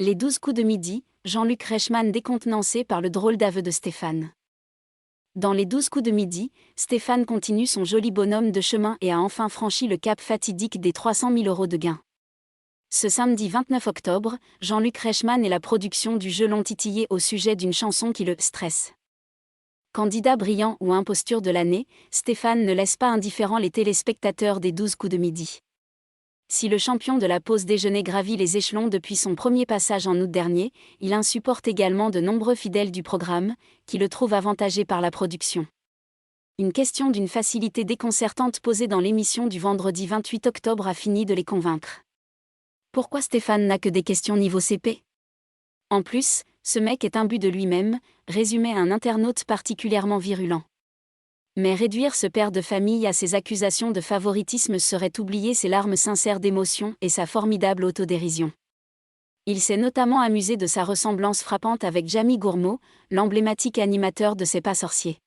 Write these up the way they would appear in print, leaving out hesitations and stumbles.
Les 12 coups de midi, Jean-Luc Reichmann décontenancé par le drôle d'aveu de Stéphane. Dans les 12 coups de midi, Stéphane continue son joli bonhomme de chemin et a enfin franchi le cap fatidique des 300 000 € de gains. Ce samedi 29 octobre, Jean-Luc Reichmann et la production du jeu l'ont titillé au sujet d'une chanson qui le stresse. Candidat brillant ou imposture de l'année, Stéphane ne laisse pas indifférents les téléspectateurs des 12 coups de midi. Si le champion de la pause déjeuner gravit les échelons depuis son premier passage en août dernier, il insupporte également de nombreux fidèles du programme, qui le trouvent avantagé par la production. Une question d'une facilité déconcertante posée dans l'émission du vendredi 28 octobre a fini de les convaincre. Pourquoi Stéphane n'a que des questions niveau CP ? En plus, ce mec est imbu de lui-même, résumait un internaute particulièrement virulent. Mais réduire ce père de famille à ses accusations de favoritisme serait oublier ses larmes sincères d'émotion et sa formidable autodérision. Il s'est notamment amusé de sa ressemblance frappante avec Jamie Gourmaud, l'emblématique animateur de C'est pas sorcier.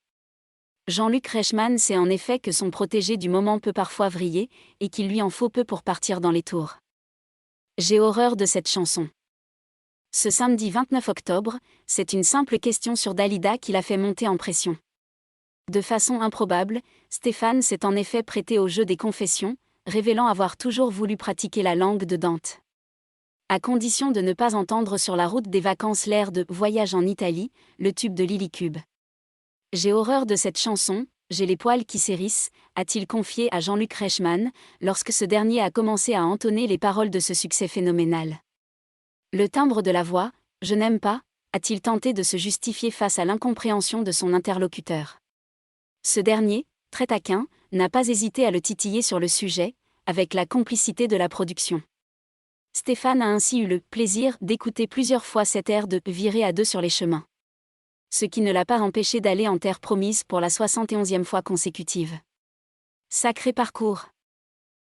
Jean-Luc Reichmann sait en effet que son protégé du moment peut parfois vriller, et qu'il lui en faut peu pour partir dans les tours. J'ai horreur de cette chanson. Ce samedi 29 octobre, c'est une simple question sur Dalida qui l'a fait monter en pression. De façon improbable, Stéphane s'est en effet prêté au jeu des confessions, révélant avoir toujours voulu pratiquer la langue de Dante. À condition de ne pas entendre sur la route des vacances l'air de « Voyage en Italie », le tube de Lilycube. J'ai horreur de cette chanson, j'ai les poils qui s'hérissent, a-t-il confié à Jean-Luc Reichmann, lorsque ce dernier a commencé à entonner les paroles de ce succès phénoménal. Le timbre de la voix, je n'aime pas, a-t-il tenté de se justifier face à l'incompréhension de son interlocuteur. Ce dernier, très taquin, n'a pas hésité à le titiller sur le sujet, avec la complicité de la production. Stéphane a ainsi eu le plaisir d'écouter plusieurs fois cet air de « virer à deux sur les chemins ». Ce qui ne l'a pas empêché d'aller en terre promise pour la 71e fois consécutive. Sacré parcours.